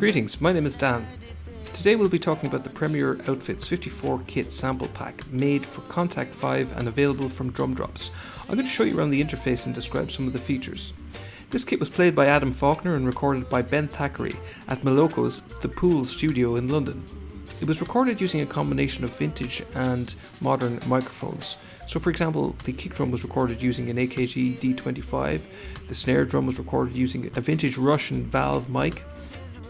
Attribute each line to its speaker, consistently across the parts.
Speaker 1: Greetings, my name is Dan. Today we'll be talking about the Premier Outfits 54 kit sample pack made for Kontakt 5 and available from Drumdrops. I'm going to show you around the interface and describe some of the features. This kit was played by Adam Faulkner and recorded by Ben Thackeray at Maloko's The Pool studio in London. It was recorded using a combination of vintage and modern microphones. So for example, the kick drum was recorded using an AKG D25, the snare drum was recorded using a vintage Russian valve mic,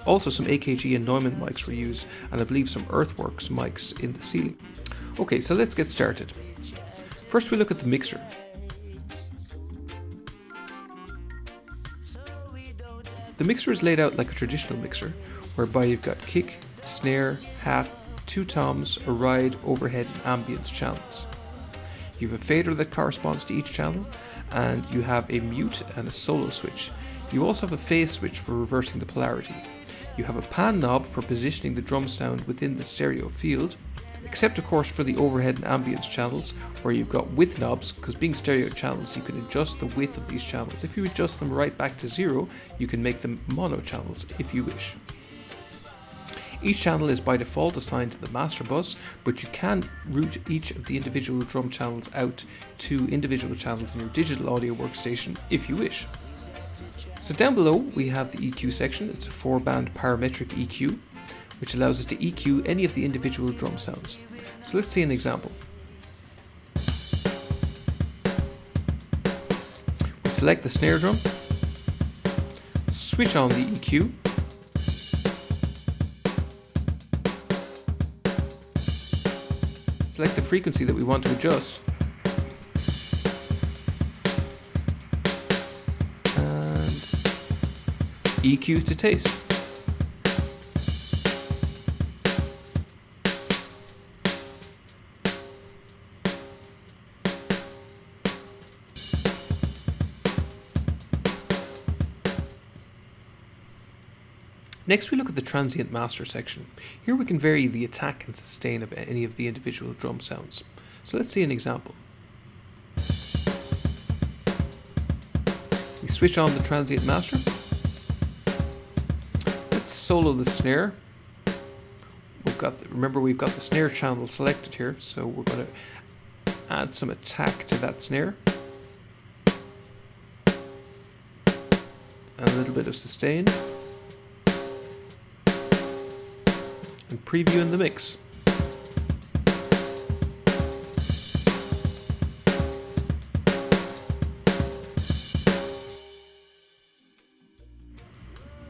Speaker 1: also some AKG and Neumann mics were used, and I believe some Earthworks mics in the ceiling. Okay, so let's get started. First we look at the mixer. The mixer is laid out like a traditional mixer, whereby you've got kick, snare, hat, two toms, a ride, overhead and ambience channels. You have a fader that corresponds to each channel, and you have a mute and a solo switch. You also have a phase switch for reversing the polarity. You have a pan knob for positioning the drum sound within the stereo field, except of course for the overhead and ambience channels, where you've got width knobs, because being stereo channels you can adjust the width of these channels. If you adjust them right back to 0, you can make them mono channels if you wish. Each channel is by default assigned to the master bus, but you can route each of the individual drum channels out to individual channels in your digital audio workstation if you wish. So down below we have the EQ section. It's a 4-band parametric EQ, which allows us to EQ any of the individual drum sounds. So let's see an example. We select the snare drum, switch on the EQ, select the frequency that we want to adjust, and EQ to taste. Next we look at the transient master section. Here we can vary the attack and sustain of any of the individual drum sounds. So let's see an example. We switch on the transient master. Let's solo the snare. Remember we've got the snare channel selected here, so we're going to add some attack to that snare. And a little bit of sustain. And previewing the mix.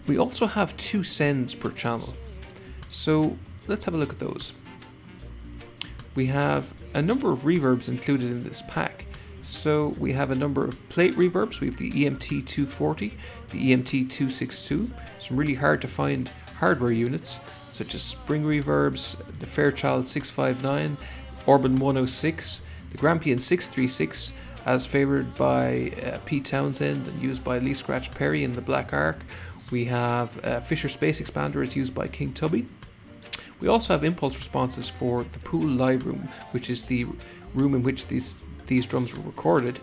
Speaker 1: We also have 2 sends per channel, so let's have a look at those. We have a number of reverbs included in this pack. So we have a number of plate reverbs. We have the EMT 240, the EMT 262, some really hard to find hardware units such as spring reverbs, the Fairchild 659, Orban 106, the Grampian 636 as favoured by Pete Townsend and used by Lee Scratch Perry in the Black Ark. We have Fisher Space Expander as used by King Tubby. We also have impulse responses for the Pool Live Room, which is the room in which these drums were recorded,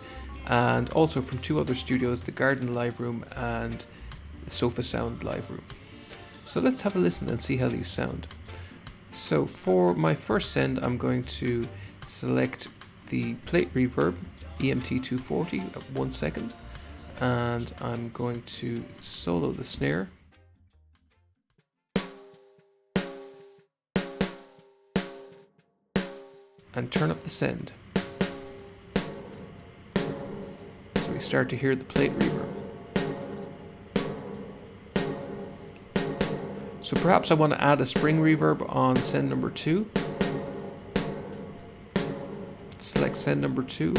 Speaker 1: and also from 2 other studios, the Garden Live Room and the Sofa Sound Live Room. So let's have a listen and see how these sound. So for my first send, I'm going to select the plate reverb, EMT 240 at 1 second, and I'm going to solo the snare. And turn up the send. So we start to hear the plate reverb. So perhaps I want to add a spring reverb on send number 2. Select send number 2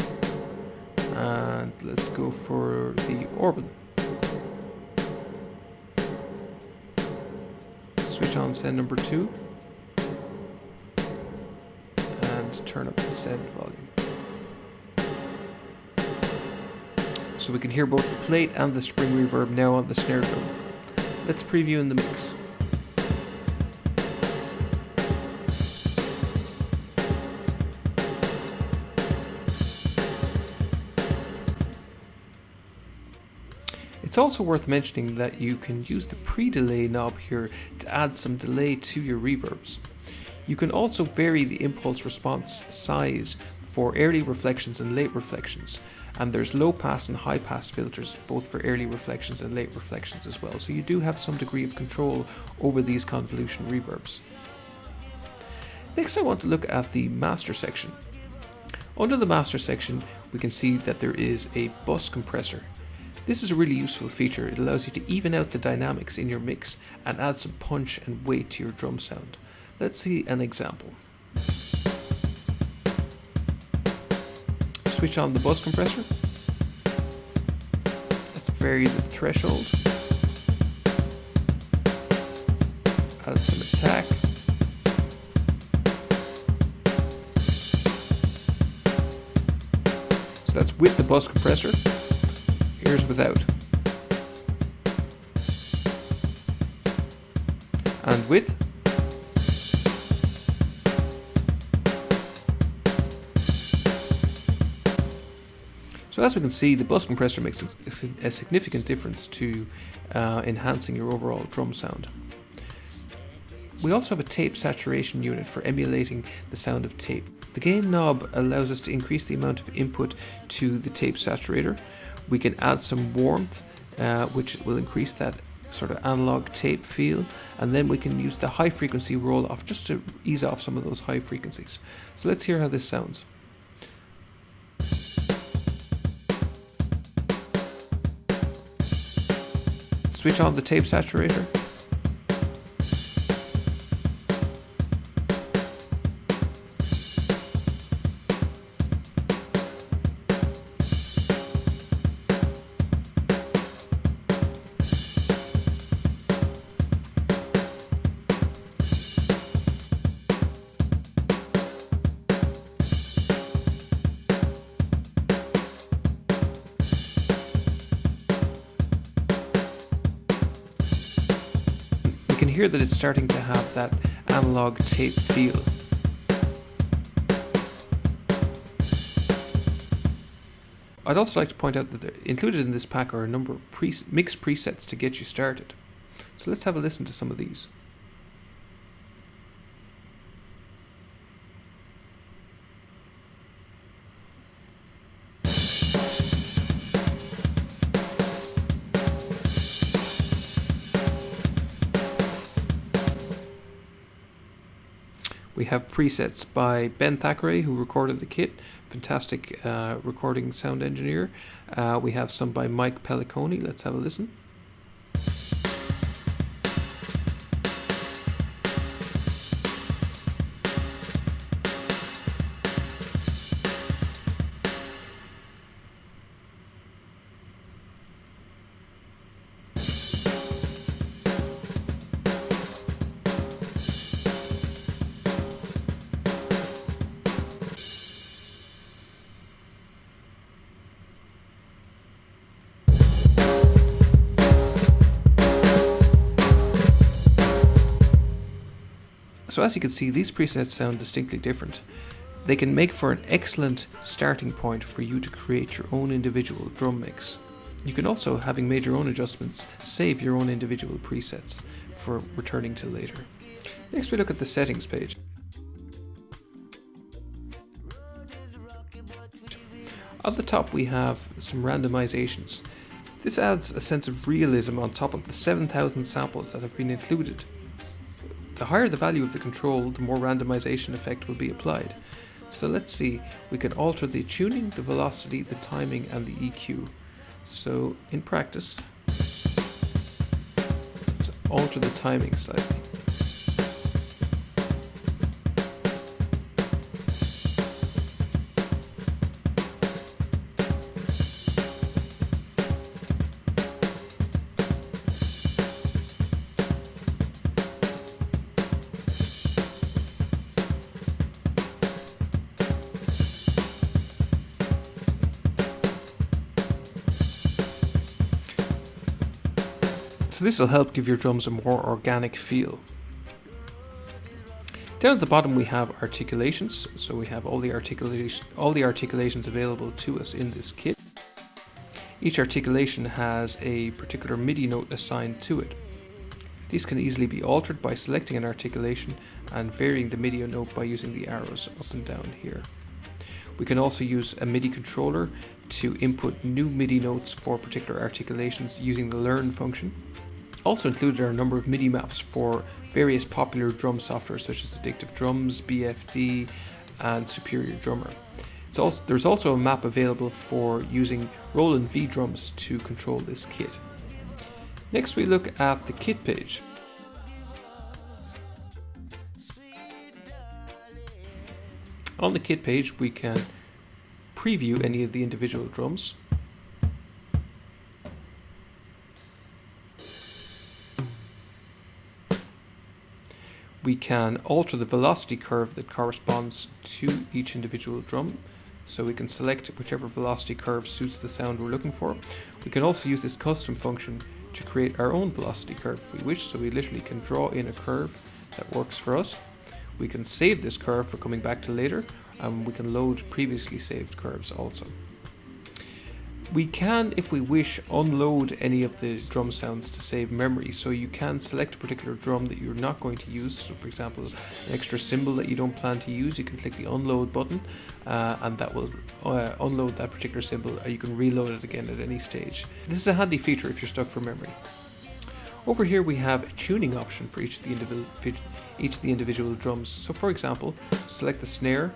Speaker 1: and let's go for the Orban. Switch on send number 2 and turn up the send volume. So we can hear both the plate and the spring reverb now on the snare drum. Let's preview in the mix. It's also worth mentioning that you can use the pre-delay knob here to add some delay to your reverbs. You can also vary the impulse response size for early reflections and late reflections, and there's low pass and high pass filters both for early reflections and late reflections as well, so you do have some degree of control over these convolution reverbs. Next I want to look at the master section. Under the master section we can see that there is a bus compressor. This is a really useful feature. It allows you to even out the dynamics in your mix and add some punch and weight to your drum sound. Let's see an example. Switch on the bus compressor. Let's vary the threshold. Add some attack. So that's with the bus compressor. Here's without. And with. So as we can see, the bus compressor makes a significant difference to enhancing your overall drum sound. We also have a tape saturation unit for emulating the sound of tape. The gain knob allows us to increase the amount of input to the tape saturator. We can add some warmth, which will increase that sort of analog tape feel, and then we can use the high frequency roll off just to ease off some of those high frequencies. So let's hear how this sounds. Switch on the tape saturator. You can hear that it's starting to have that analog tape feel. I'd also like to point out that included in this pack are a number of mix presets to get you started. So let's have a listen to some of these. We have presets by Ben Thackeray, who recorded the kit, fantastic recording sound engineer. We have some by Mike Pelliconi. Let's have a listen. So as you can see, these presets sound distinctly different. They can make for an excellent starting point for you to create your own individual drum mix. You can also, having made your own adjustments, save your own individual presets for returning to later. Next we look at the settings page. At the top we have some randomizations. This adds a sense of realism on top of the 7,000 samples that have been included. The higher the value of the control, the more randomization effect will be applied. So let's see, we can alter the tuning, the velocity, the timing and the EQ. So in practice, let's alter the timing slightly. So this will help give your drums a more organic feel. Down at the bottom we have articulations, so we have all the articulations available to us in this kit. Each articulation has a particular MIDI note assigned to it. These can easily be altered by selecting an articulation and varying the MIDI note by using the arrows up and down here. We can also use a MIDI controller to input new MIDI notes for particular articulations using the learn function. Also included are a number of MIDI maps for various popular drum software such as Addictive Drums, BFD and Superior Drummer. There's also a map available for using Roland V drums to control this kit. Next we look at the kit page. On the kit page we can preview any of the individual drums. We can alter the velocity curve that corresponds to each individual drum, so we can select whichever velocity curve suits the sound we're looking for. We can also use this custom function to create our own velocity curve if we wish, so we literally can draw in a curve that works for us. We can save this curve for coming back to later, and we can load previously saved curves also. We can, if we wish, unload any of the drum sounds to save memory, so you can select a particular drum that you're not going to use. So for example, an extra cymbal that you don't plan to use, you can click the unload button and that will unload that particular cymbal, or you can reload it again at any stage. This is a handy feature if you're stuck for memory. Over here we have a tuning option for each of the individual drums. So for example, select the snare,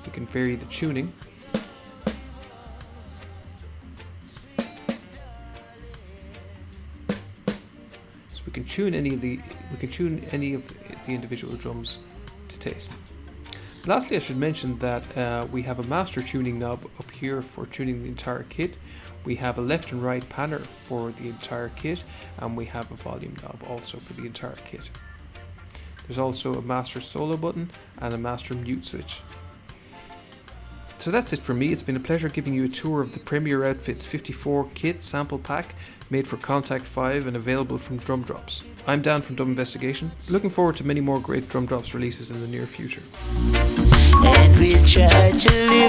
Speaker 1: we can vary the tuning. We can tune any of the individual drums to taste. Lastly, I should mention that we have a master tuning knob up here for tuning the entire kit. We have a left and right panner for the entire kit, and we have a volume knob also for the entire kit. There's also a master solo button and a master mute switch. So that's it from me. It's been a pleasure giving you a tour of the Premier Outfits 54 kit sample pack made for Kontakt 5 and available from Drumdrops. I'm Dan from Dub Investigation, looking forward to many more great Drumdrops releases in the near future.
Speaker 2: And we try to live